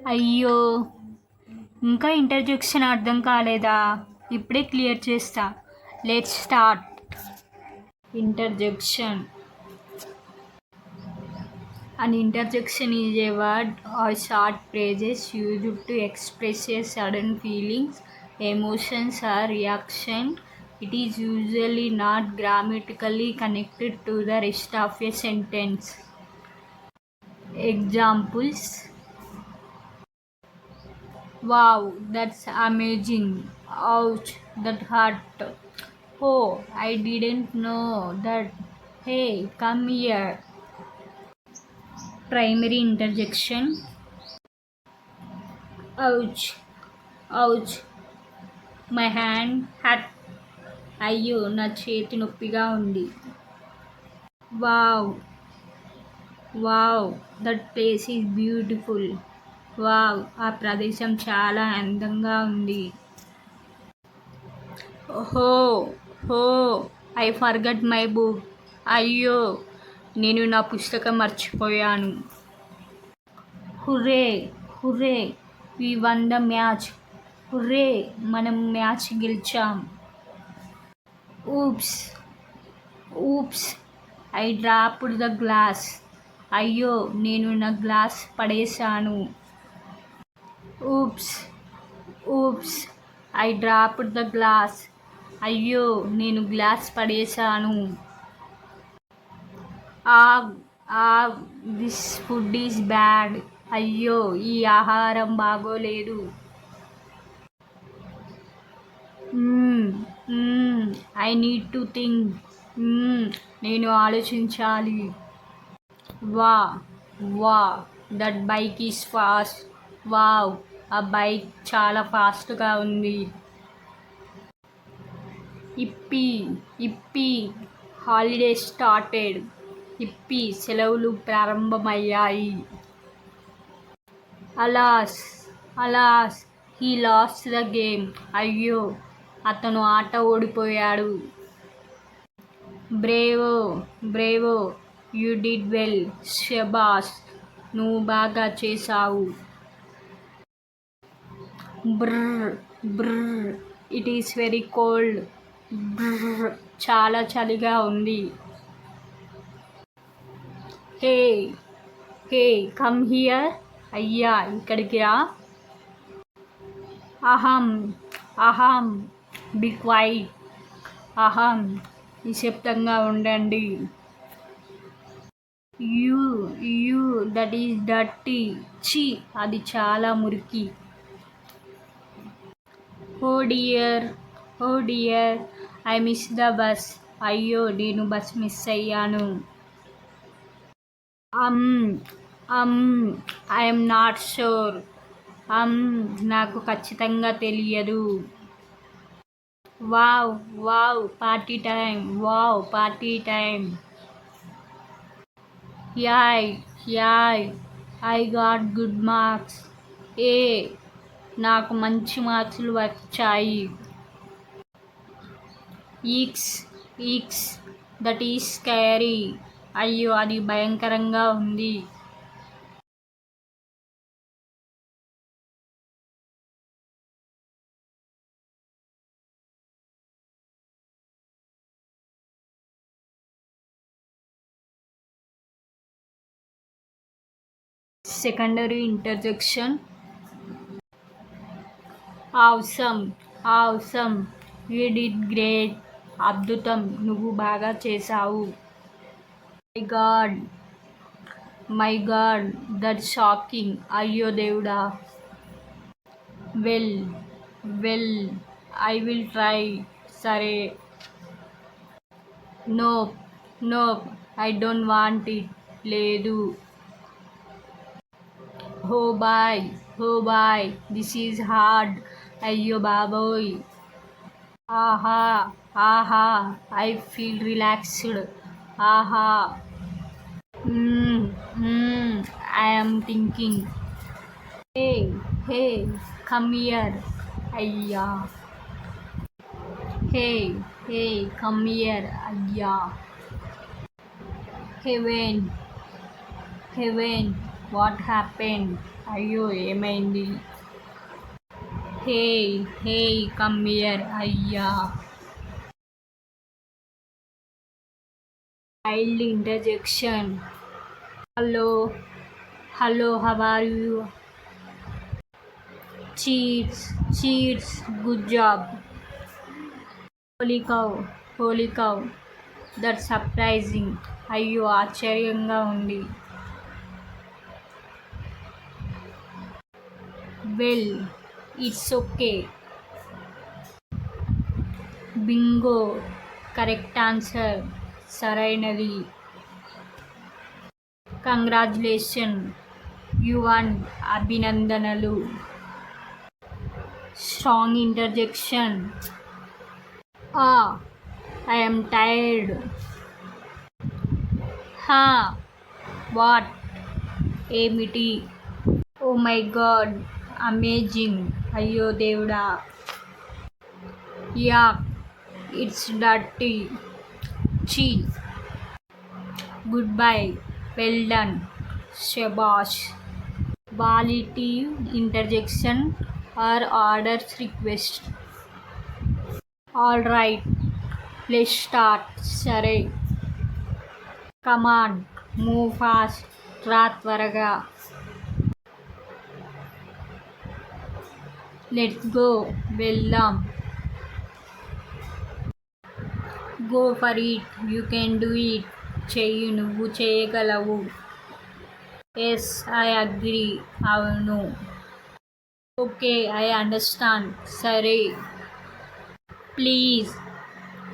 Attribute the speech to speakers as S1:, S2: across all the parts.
S1: అయ్యో, ఇంకా ఇంటర్జెక్షన్ అర్థం కాలేదా? ఇప్పుడే క్లియర్ చేస్తా. Let's start. Interjection. An interjection is a word or short phrases used to express a sudden feelings, emotions, or reaction. It is usually not grammatically connected to the rest of a sentence. Examples: wow, that's amazing. Ouch, that hurt. Oh, I didn't know that. Hey, come here. Primary interjection. Ouch, ouch, my hand hurt. అయ్యో, నా చేతి నొప్పిగా ఉంది. Wow, wow, that place is beautiful. Wow, ఆ ప్రదేశం చాలా అందంగా ఉంది. హో, హో, ఐ ఫర్గట్ మై బుక్. అయ్యో, నేను నా పుస్తకం మర్చిపోయాను. Hurray, hurray, we won the match. Hurray, మనం మ్యాచ్ గెలిచాం. Oops, oops, I dropped the glass. అయ్యో, నేను నా గ్లాస్ పడేశాను. Oops, oops, I dropped the glass. అయ్యో, నేను గ్లాస్ పడేశాను. ఆగ్, ఆగ్, దిస్ ఫుడ్ ఈజ్ బ్యాడ్. అయ్యో, ఈ ఆహారం బాగోలేదు. I need to think. నేను ఆలోచించాలి. వా, వా, that bike is fast. Wow, ఆ బైక్ చాలా ఫాస్ట్గా ఉంది. ఇప్పి, ఇప్పి, హాలిడే స్టార్టెడ్. ఇప్పి, సెలవులు ప్రారంభమయ్యాయి. అలాస్, అలాస్, హీ లాస్ట్ ద గేమ్. అయ్యో, అతను ఆట ఓడిపోయాడు. Bravo, Bravo, you did well. శబాష్, నువ్వు బాగా చేశావు. బ్రర్, బ్రర్, ఇట్ ఈస్ వెరీ కోల్డ్. బ్రర్, చాలా చలిగా ఉంది. హే, హే, కమ్ హియర్. అయ్యా, ఇక్కడికి రా. అహం, అహం, బి క్వైట్. అహం, నిశ్శబ్దంగా ఉండండి. Ew, ew, that is dirty. ఛీ, అది చాలా మురికి. Oh dear, oh dear, I miss the bus. అయ్యో, నేను బస్ మిస్ అయ్యాను. I'm not sure. నాకు ఖచ్చితంగా తెలియదు. Wow, wow, party time. Wow, party time. Yay, yay, I got good marks. ఏ, నాకు మంచి మార్కులు వచ్చాయి. Eeks, eeks, that is scary. అయ్యో, అది భయంకరంగా ఉంది. Secondary interjection. Awesome, awesome, you did great. అద్భుతం, నువ్వు బాగా చేశావు. My god, my god, that's shocking. అయ్యో దేవుడా. Well, well, I will try. సరే. Nope, nope, I don't want it. లేదు. హో బాయ్, హో బాయ్, దిస్ ఈజ్ హార్డ్. అయ్యో బాబోయ్. ఆహా, ఆహా, ఐ ఫీల్ రిలాక్స్డ్. ఆహా. I am thinking. Hey, hey, come here. అయ్యా. Hey, hey, come here. అయ్యా. Heaven, heaven, what happened. అయ్యో ఏమైంది? హే హే కమ్ హియర్ అయ్యా. Mild interjection. Hello, how are you? Cheers, good job. Holy cow, that's surprising. అయ్యో ఆశ్చర్యంగా ఉంది. Well, it's okay. Bingo, correct answer, సరైనది. Congratulation, you won, అభినందనలు. Strong interjection. I am tired. What, ఏమిటి? Oh my god, amazing, అయ్యో దేవుడా. Yuck, it's dirty. చీ. Good bye, well done, శబాష్. Volitive interjection or orders request. All right, let's start. సరే. Come on, move fast, రా త్వరగా. Let's go, వెళ్దాం. Go for it, you can do it. చెయ్యి, నువ్వు చేయగలవు. ఎస్, ఐ అగ్రీ, అవును. ఓకే, ఐ అండర్స్టాండ్, సరే. ప్లీజ్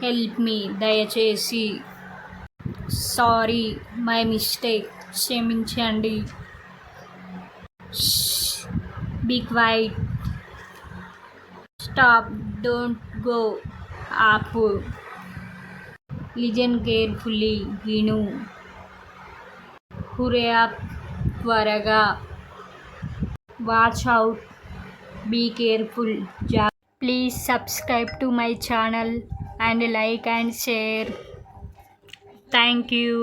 S1: హెల్ప్ మీ, దయచేసి. సారీ, మై మిస్టేక్, క్షమించండి. Be quiet. Stop, don't go, ఆపు. లిజన్ కేర్ఫుల్లీ, విను. హురే అప్, త్వరగా. Watch out, be careful. Please subscribe to my channel and like and share. Thank you.